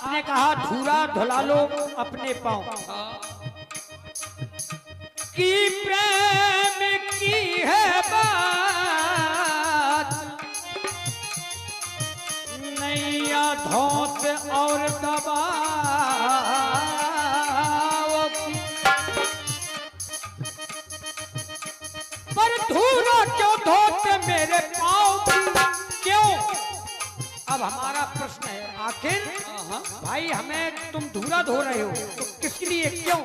आपने कहा धूरा धुला लो अपने पांव की प्रेम की है बात, नैया धौत और दबाव की, पर धूरा क्यों धोते मेरे पांव की, क्यों? अब हमारा प्रश्न है, आखिर भाई हमें तुम धूरा धो रहे हो तो किसके लिए, क्यों?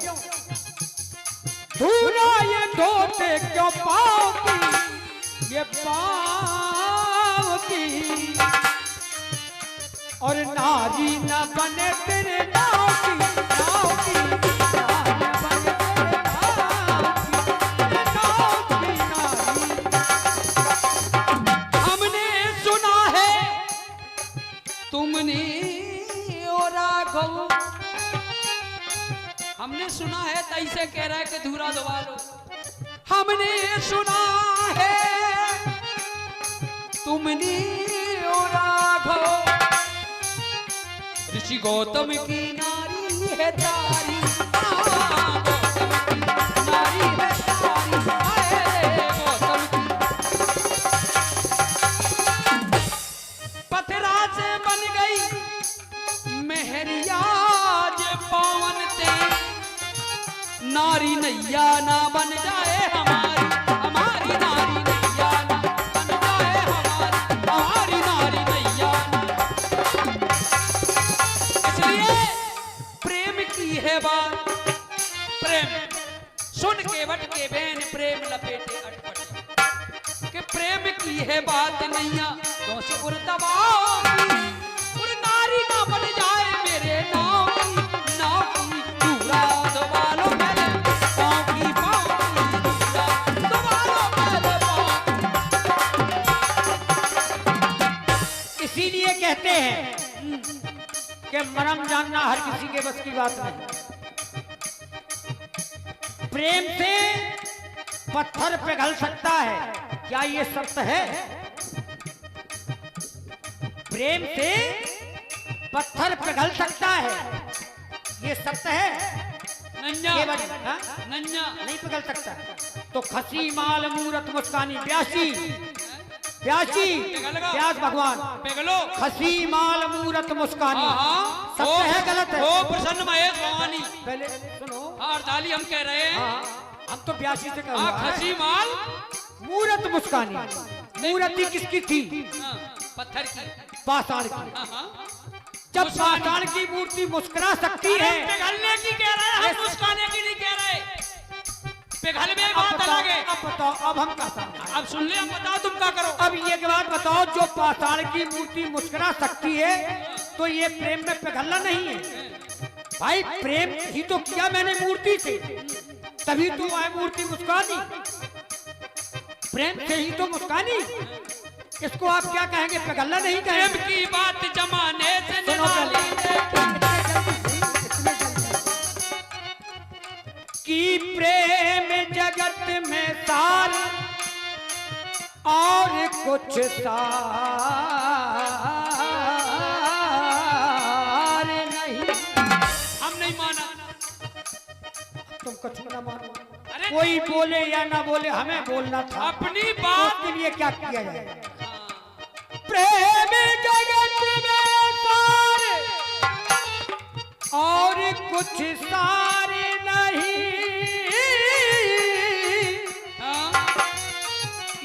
धूरा ये धोते क्यों पाँव की, ये पाँव की, और नारी न बने तेरे नाव की, नाव की, नारी न बने तेरे नाव की, नारी। हमने सुना है तुमने और राघव, हमने सुना है तैसे कह रहा है कि धूरा दबा लो। हमने सुना है तुमने और राघव, ऋषि गौतम की नारी है तारी, गौतम की नारी है तारी, गौतम की पथरा से बन गई मेहरिया जे पावन ते, नारी नैया ना बन जाए हमारी, हमारी नारी नैया ना बन जाए हमारी, हमारी नारी नैया ना। इसलिए प्रेम की है बात, प्रेम सुन के बट के बहन प्रेम लपेटे अटपट, के प्रेम की है बात नैया दोषपुर दबाओ की, और नारी ना बन जाए मेरे नाव की, नाव की, धूरा दबा लो मेरे पाँव की, पाँव की, धूरा दबा लो मेरे पाँव। इसीलिए कहते हैं कि मरम जानना हर किसी के बस की बात नहीं। प्रेम से पत्थर पिघल सकता है, क्या ये सत्य है? प्रेम से पत्थर पिघल सकता है, ये सत्य है? नन्या ये बात, हाँ? नन्या नहीं पिघल सकता। तो खसी माल मूरत मुस्कानी प्यासी, प्यासी प्यास भगवान, पिघलो खसी माल मूरत मुस्कानी, सत्य है गलत है? ओ प्रसन्न महेश भवानी, पहले सुनो, हड़ताली हम कह रहे हैं, हाँ हम तो प्यासी से कह रहे खसी माल मूरत मुस्कानी, मूर्ति किसकी थी? पत्थर की, पाषाण की। जब पाषाण की मूर्ति मुस्कुरा सकती है, पिघलने की कह रहे हैं हम, मुस्काने की नहीं कह रहे। पिघल में बात अलग है। अब बताओ, अब हम क्या समझ, अब सुन ले, हम बताओ तुम क्या करो। अब ये बात बताओ, जो पाषाण की मूर्ति मुस्कुरा सकती है तो ये प्रेम में पिघलना नहीं है भाई। प्रेम ही तो किया मैंने मूर्ति से, तभी तू आए मूर्ति मुस्कानी, प्रेम से ही तो मुस्कानी। इसको आप क्या कहेंगे, पिघलना नहीं कहेंगे? प्रेम की बात जमाने से सुनो निराली कि प्रेम जगत में सार और कुछ सार नहीं। हम नहीं माना, तुम कुछ ना मानो, अरे कोई बोले या ना बोले, हमें बोलना था। अपनी तो बात उसके लिए क्या किया जाए? प्रेम जगत में सार और कुछ सार नहीं,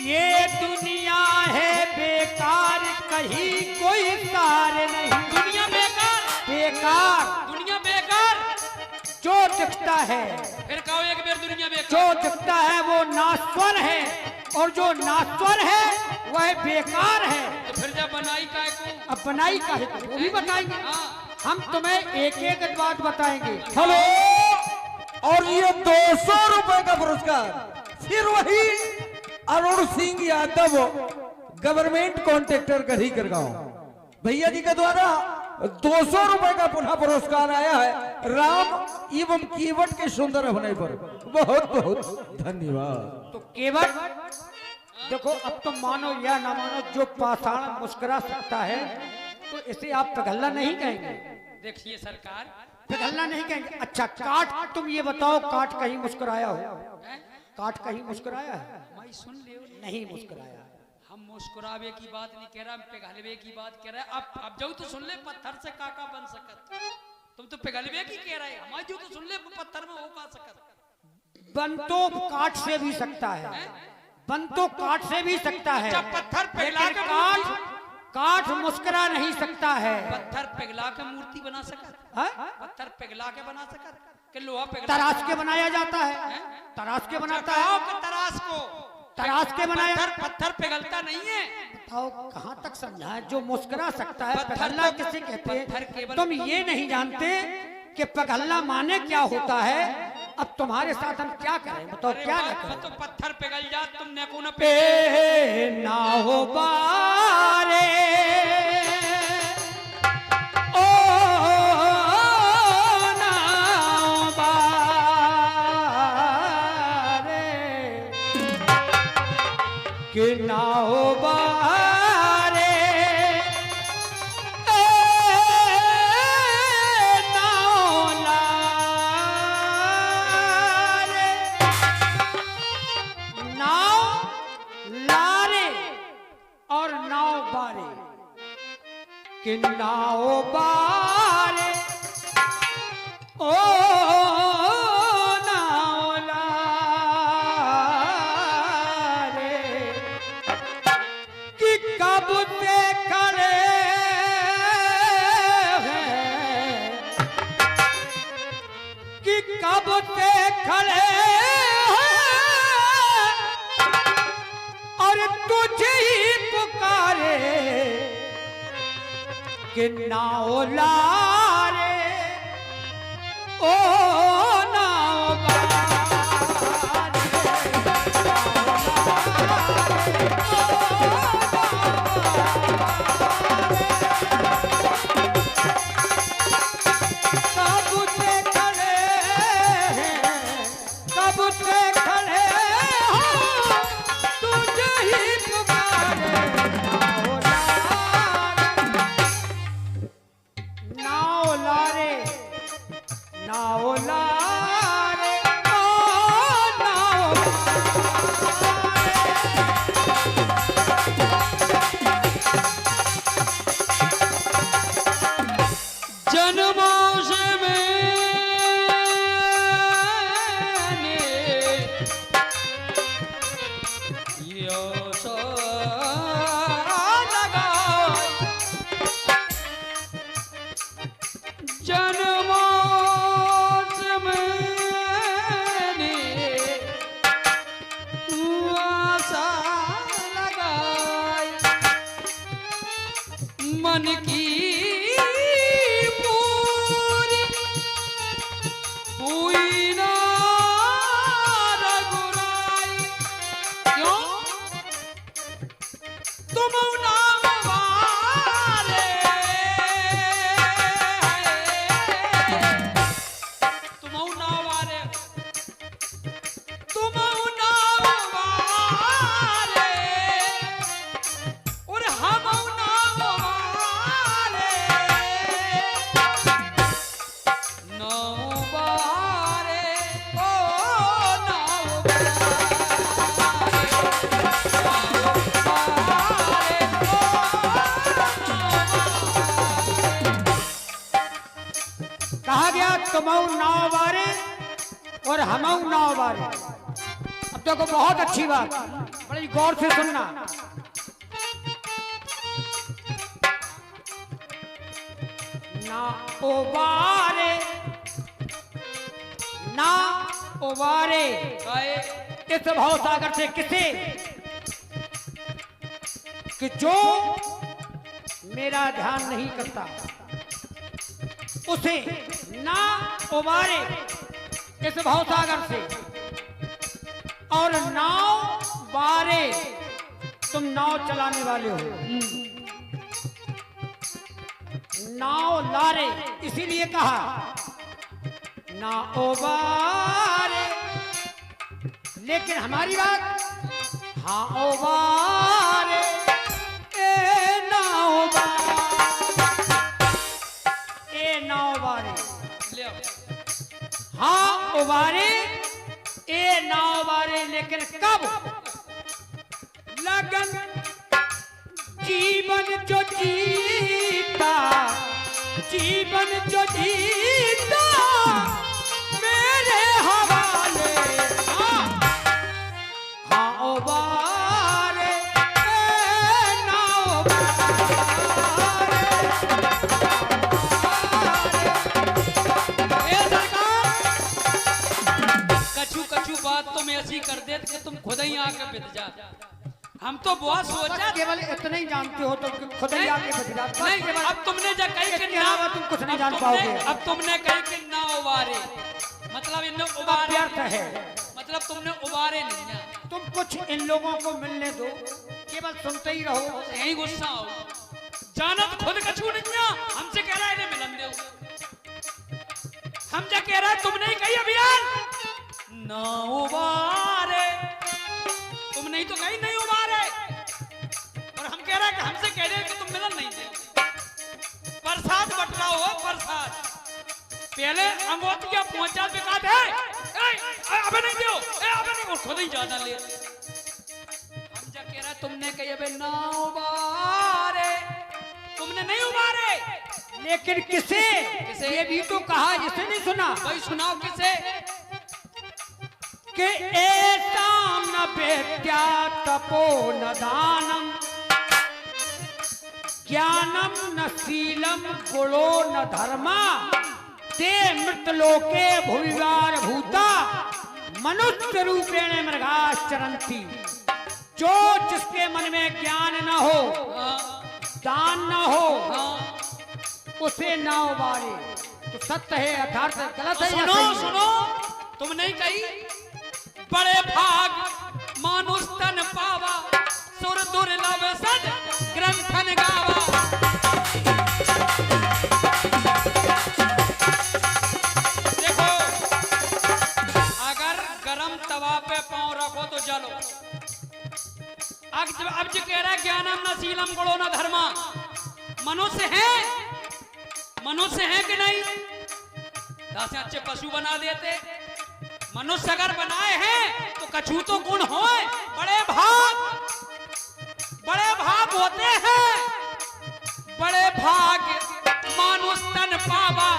ये दुनिया है बेकार, कहीं कोई सार नहीं। दुनिया बेकार, बेकार दुनिया बेकार, जो दिखता है, फिर कहो एक बार दुनिया बेकार। जो दिखता है वो नास्वर है, और जो नास्वर है वह बेकार है। तो फिर जब बनाई काय को, अब बनाई का है वो भी बताएंगे। हम तुम्हें एक एक बात बताएंगे। हेलो, और ये 200 रुपए का पुरस्कार फिर वही अरुण सिंह यादव, गवर्नमेंट कॉन्ट्रैक्टर गढ़ीकर गांव, भैया जी के द्वारा 200 रुपए का पुनः पुरस्कार आया है राम एवं कीवट के सुंदर होने पर। बहुत बहुत धन्यवाद। तो केवट देखो, अब तो मानो या ना मानो, जो पाषाण मुस्कुरा सकता है तो इसे आप पिघलना नहीं कहेंगे। देखिए सरकार, पिघलना नहीं कहेंगे। अच्छा काट, तुम ये बताओ काट कहीं मुस्कुराया हो? हैं? काट कहीं मुस्कुराया है? मैं सुन लियो, नहीं मुस्कुराया। हम मुस्कुरावे की बात नहीं कह रहा, हम पिघलवे की बात कह रहे हैं। अब जाओ तो सुन ले, पत्थर से काका बन सकत। तुम तो पिघलवे की कह रहे, हमारे जो तो सुन ले, पत्थर में हो का सकत। बन तो काट से भी सकता है, बन तो काट से भी सकता है, अच्छा, पत्थर पिघला लेकिन के काट काट मुस्कुरा नहीं सकता है। पत्थर पिघला के मूर्ति बना सकत? हाँ? पत्थर पिघला के बना सकत कि लोहा पिघला तराश के बनाया जाता है, तराश के बनाता है, तराश को तराश के बनाया। पत्थर पिघलता नहीं है। बताओ कहाँ तक समझा है? जो मुस्कुरा सकता है पत्थर पिघलना तो- किसे कहते पत्थर हैं? केवल- तुम ये नहीं जानते कि पिघलना माने क्या होता है। अब तुम्हारे साथ हम क्या करें? बताओ अरे क्या बात ना करें? तो पत्थर पिघल जा, तुमने को न पे ना हो बारे ओ ना हो बारे कि ना हो बारे ना हो लारे नाव लारे और नाव बारे कि नाव बारे ओ नाव लारे कि कब से खड़े हैं, कि कब से खड़े और तुझे ही पुकारे कि नाव लारे ओ नाव बारे, कब से खड़े हैं, कब से खड़े हो तुझे ही पुकारे नाव लारे, नाव लारे ओ नाव जन्मों से मैंने यो सो लगा, जन्मों से मैंने आशा लगाई, मन की पूरी हुई ना रघुराई। क्यों? तुम नाम वारे, तुम नाम वारे, तुम नाम वारे और हम नाम वारे, नाव बारे ओ नाव बारे, कहा गया तुमऊ नाव बारे और हमऊ नाव बारे। अब देखो बहुत अच्छी बात, बड़ी गौर से सुनना। ना उबारे, ना उबारे गाए इस भाव सागर से किसे कि जो मेरा ध्यान नहीं करता उसे ना उबारे इस भाव सागर से, और नाव बारे तुम नाव चलाने वाले हो, नाव लारे इसीलिए कहा ना उबारे। लेकिन हमारी बात हाँ उबारे ए नाव बारे, ए नाव बारे। ले आओ। हाँ उबारे ए नाव बारे, लेकिन कब लगन जीवन जो जीता, जीवन जो जीता मेरे हवाले। हाँ हाँ उबारे ए नाव बारे। ए सरकार, कछु कछु बात तो मैं ऐसी कर देते कि तुम खुद ही आके बित जा। हम तो बहुत सोचा। केवल इतना ही जानते हो तो खुद ही आके बच जाते। नहीं, अब तुमने जब कही कि इसके अलावा तुम कुछ नहीं जान पाओगे। अब तुमने कही कि ना उबारे, मतलब इन उबारे व्यर्थ है। मतलब तुमने उबारे नहीं ना। तुम कुछ इन लोगों को मिलने दो, केवल सुनते ही रहो। यही गुस्सा हो जानत खुद कछु नहीं ना, हमसे कह रहा है इन्हें मिलन दो। हम क्या कह रहा है, तुमने ही कही अभियान ना उबारे, तुमने ही तो कही नहीं उबारे, और हम कह रहे हैं कि हमसे कह रहे हैं कि तुम मिलन नहीं दे। प्रसाद बट रहा हो प्रसाद, पहले अंगोतिया पहुंचा बिका दे, अबे नहीं दो, अबे नहीं, और खुद ही ज्यादा ले। हम क्या कह रहा है, तुमने कही अबे ना उबारे, तुमने नहीं उबारे, लेकिन किसे? ये भी तो कहा, इसे नहीं सुना? भाई सुनाओ किसे? कि एताम न वेद्या तपो न दानम, ज्ञानम न शीलम गुणो न धर्मा, ते मृतलोके भुविवार भूता मनुष्य रूपेण मृगाश्चरन्ति। जो जिसके मन में ज्ञान न हो, दान न हो, उसे ना उबारे। तो सत्य है यथार्थ गलत है? सुनो सुनो, तुम नहीं कही बड़े भाग मानुष तन पावा, सुर दुर्लभ सद ग्रंथन गावा। देखो, अगर गरम तवा पे पांव रखो तो जलो। अब जो कह रहा है ज्ञानम न शीलम गुणो न धर्मा, मनुष्य है, मनुष्य है कि नहीं? दस अच्छे पशु बना देते। मनुष्य अगर बनाए हैं तो कछु तो गुण होए, बड़े भाग होते हैं। बड़े भाग मानुष तन पावा,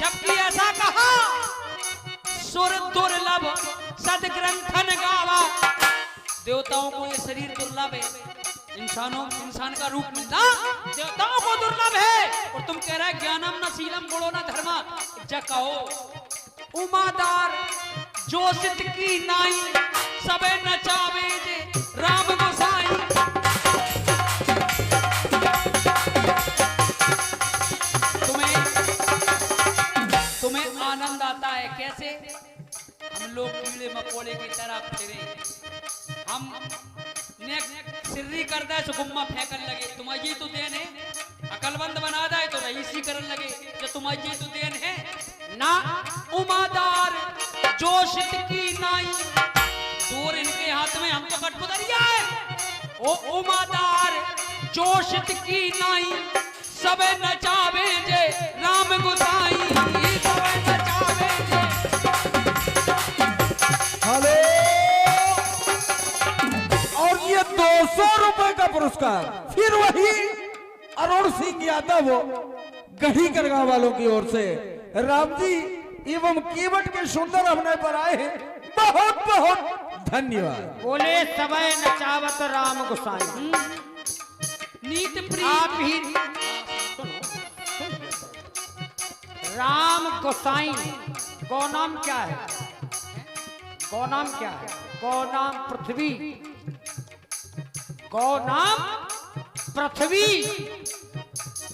जबकि ऐसा कहा सुर दुर्लभ सदग्रंथन गावा। देवताओं को ये शरीर दुर्लभ है, इंसान का रूप मिलना देवताओं को दुर्लभ है, और तुम कह रहे ज्ञानम न शीलम गुणो न धर्मा। जकाओ उमादार जो सिद्ध की नाई, सबे नचावे जे राम गोसाई। तुम्हें आनंद आता है कैसे? हम लोग कीड़े मकोड़े की तरह फिरे, हम सिर्री कर दे सुगुम्मा फेंकन लगे। तुम्हारी तो देन है, अकलबंद बना दे तो रईसी करन लगे, जो तुम्हारी तो देन है ना। उमादार जोशित की नाई, दूर इनके हाथ में हम तो कठपुतलिया है। ओ उमादार जोशित की नाई, सबे नचावे जे राम गोसाई, सबे नचावे जे। हेलो, और ये 200 रुपए का पुरस्कार फिर वही अरुण सिंह यादव गढ़ी करगांव वालों की ओर से राम जी एवं केवट के सुंदर अभिनय पर आए हैं। बहुत बहुत धन्यवाद। बोले सबे नचावत राम गोसाई। नीत प्रीत आप ही सुनो, राम गोसाई गौ नाम क्या है? गौ नाम क्या है? गौ नाम पृथ्वी, गौ नाम पृथ्वी।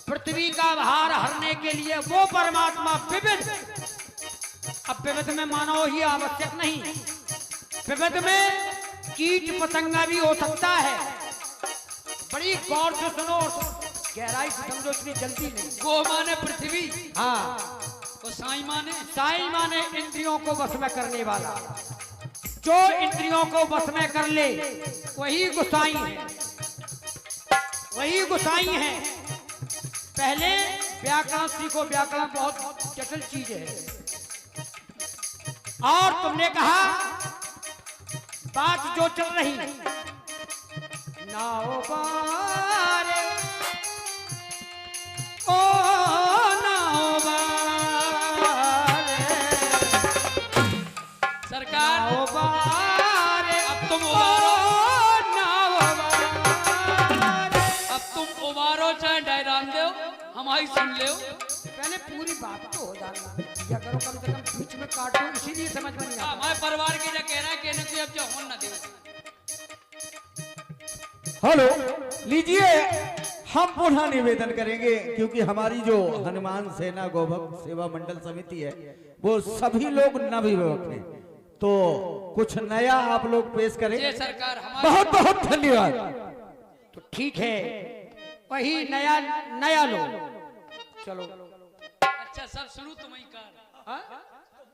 पृथ्वी का भार हरने के लिए वो परमात्मा विविध, अब विविध में मानव ही आवश्यक नहीं, विविध में कीट पतंगा भी हो सकता है। बड़ी गौर से सुनो, गहराई से समझो, इतनी जल्दी नहीं। गो माने पृथ्वी, हाँ, तो साई माने इंद्रियों को वश में करने वाला। जो इंद्रियों को वश में कर ले वही गोसाई है, वही गोसाई है। पहले व्याकरण सीखो, व्याकरण बहुत जटिल चीज है। और तुमने कहा बात जो चल रही नाव बारे ओ नाव बारे सरकार नाव बारे अब तुम उबारो, नाव बारे। अब तुम उबारो चाहे डायराम दो, हमारी सुन ले। पहले पूरी बात तो हो जाना या करो, कम से कम बीच में काटो, इसीलिए समझ में नहीं आता। हमारे परिवार की जो कह रहा है कहने को अब जो होन ना दे। हेलो, लीजिए हम पुनः निवेदन करेंगे क्योंकि हमारी जो हनुमान सेना गोभक्त सेवा मंडल समिति है वो सभी लोग नवयुवक हैं, तो कुछ नया आप लोग पेश करें। ये सरकार हमारी बहुत बहुत धन्यवाद। तो ठीक है, वही नया नया लो। चलो अच्छा सब शुरू तुम ही कर। हाँ?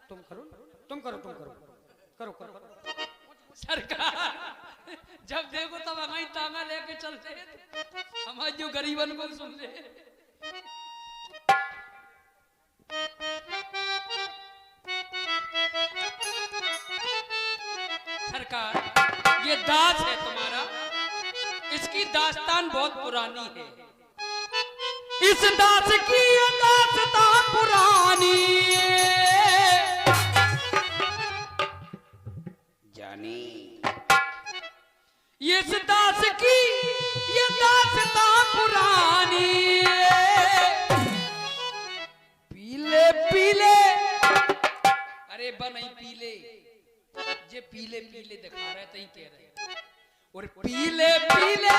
तुम करो, तुम करो, तुम करो, करो करो। सरकार जब देखो तब हमारी तांगा लेके चलते हैं, हमारे जो गरीबन को सुन ले। सरकार ये दास है तुम्हारा, इसकी दास्तान बहुत पुरानी है। इस दास की ये दास्तान पुरानी जानी, इस दास की ये दास्तान पुरानी पीले पीले, अरे बनई पीले जे पीले पीले दिखा रहे थे कह रहे, और पीले पीले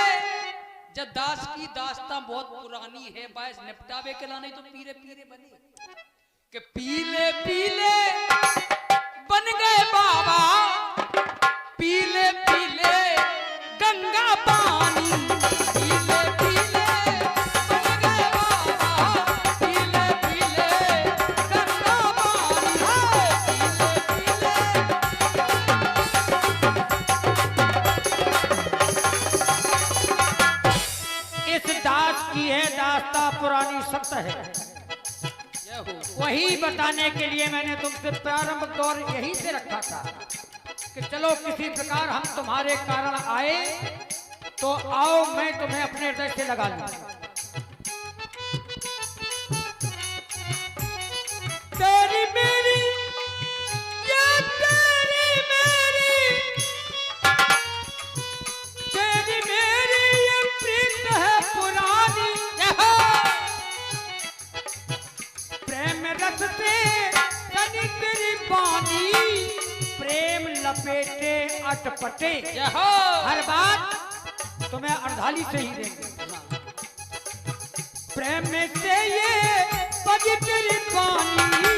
जब दास की दास्तां बहुत पुरानी है, बायस निपटावे के ला नहीं तो पीले पीले बने कि पीले पीले बन गए बाबा, पीले पीले गंगा पानी, पीले पीले बन गए बाबा, पीले पीले गंगा पानी, पीले पीले। इस दास की है दास्ता पुरानी सत्य है, वही बताने के लिए मैंने तुमसे प्रारंभ दौर यहीं से रखा था कि चलो किसी प्रकार हम तुम्हारे कारण आए तो आओ मैं तुम्हें अपने हृदय से लगा लूं। तेरी मेरी ये तेरी मेरी, तेरी मेरी ये प्रीत है पुरानी, प्रेम रस से तनी तेरी बानी, प्रेम लपेटे अटपटे, हर बात तुम्हें अर्धाली से ही देंगे। प्रेम में से ये पगी तेरी बानी,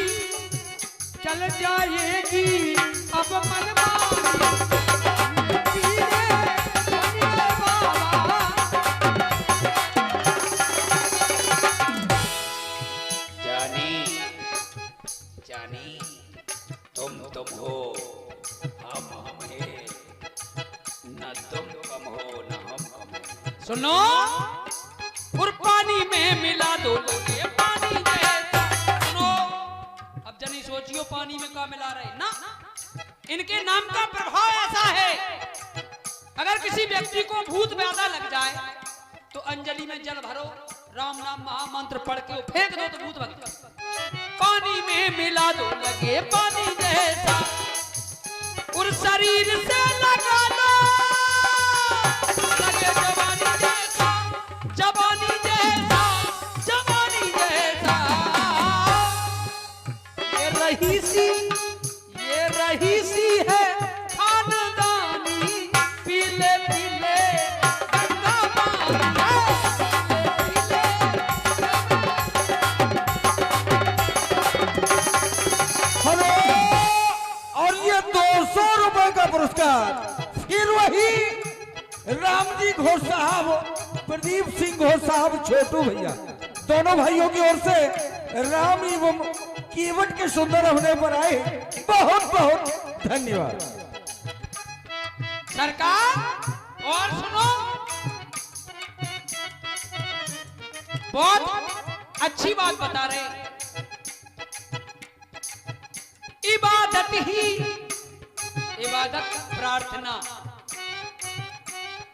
चल जाएगी अब मनमानी, पीले पीले बाबा। जानी जानी तुम हो, हम हैं, न तुम कम हो न हम कम हो। सुनो, और पानी में मिला दो लगे पानी जैसा। सुनो, अब जनी सोचियो पानी में क्या मिला रहे ना, इनके नाम का प्रभाव ऐसा है, अगर किसी व्यक्ति को भूत व्याधा लग जाए तो अंजलि में जल भरो, राम नाम महामंत्र पढ़ के फेंक दो तो भूत भग जाए। पानी में मिला दो लगे पानी जैसा, और शरीर से लगा लो लगे जवानी जैसा, जवानी जैसा, जवानी जैसा। ये रहीसी है खानदानी, पीले पीले गंगा पानी, पीले हेलो, और ये 200 रुपए का पुरस्कार फिर वही रामजी घोष साहब, प्रदीप सिंह घोष साहब, छोटू भैया, दोनों भाइयों की ओर से राम एवं कीवट के सुंदर होने पर आए, बहुत बहुत धन्यवाद। सरकार और सुनो, बहुत अच्छी बात बता रहे। इबादत ही, इबादत प्रार्थना,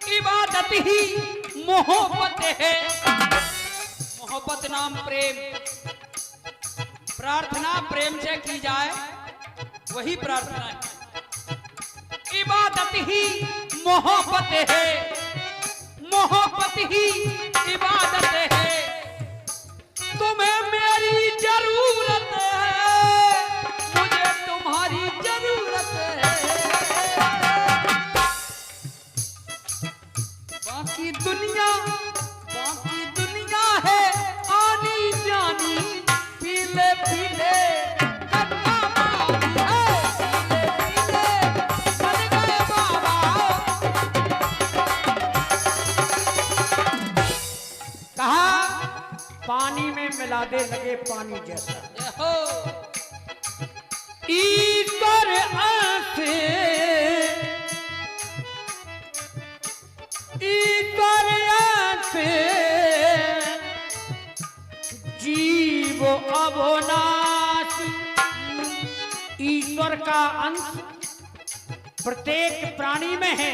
इबादत ही मोहब्बत है। मोहब्बत नाम प्रेम, प्रार्थना प्रेम से की जाए वही प्रार्थना है। इबादत ही मोहब्बत है, मोहब्बत ही इबादत है। तुम्हें मेरी जरूरत है, मुझे तुम्हारी जरूरत है। बाकी दुनिया है आनी जानी, पीले पीले कन्ना मारी है, पीले पीले बन गए बाबा। कहा पानी में मिला दे लगे पानी जैसा। हो ईश्वर आसे, ईश्वर आसे जीव अविनाशी। ईश्वर का अंश प्रत्येक प्राणी में है।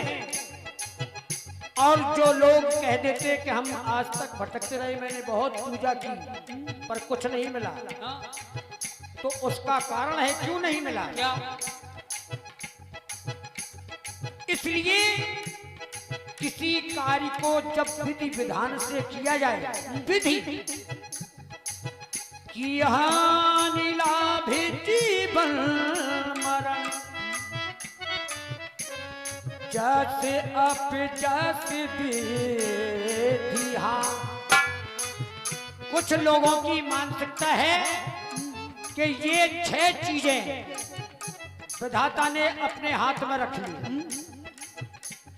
और जो लोग कह देते कि हम आज तक भटकते रहे, मैंने बहुत पूजा की पर कुछ नहीं मिला, तो उसका कारण है क्यों नहीं मिला। क्या? इसलिए किसी कार्य को जब विधि विधान से किया जाए, विधि कि हानि लाभ जीवन मरण, जैसे अप जैसे विधि। हाँ, कुछ लोगों की मानसिकता है कि ये 6 चीजें विधाता ने अपने हाथ में रख ली,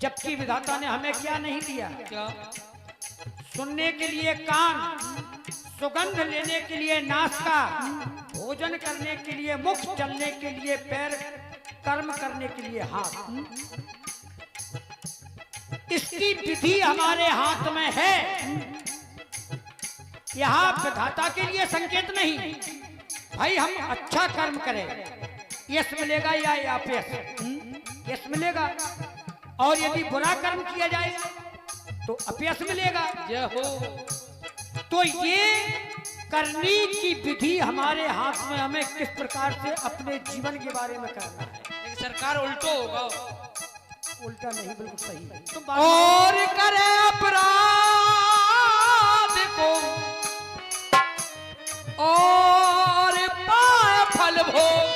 जबकि विधाता ने हमें क्या नहीं दिया। क्या? सुनने के लिए कान, सुगंध लेने के लिए नासिका, भोजन करने के लिए मुख, चलने के लिए पैर, कर्म करने के लिए हाथ। इसकी विधि हमारे हाथ में है। यहाँ विधाता के लिए संकेत नहीं, भाई हम अच्छा कर्म करें यश मिलेगा या अपयश, यश मिलेगा। और यदि बुरा कर्म किया जाए तो अपयश मिलेगा। जय हो। तो ये करने की विधि हमारे हाथ में, हमें किस प्रकार से अपने जीवन के बारे में करना है। लेकिन सरकार उल्टो होगा। उल्टा नहीं, बिल्कुल सही। तो और करे अपराध को और पाए फल भोग,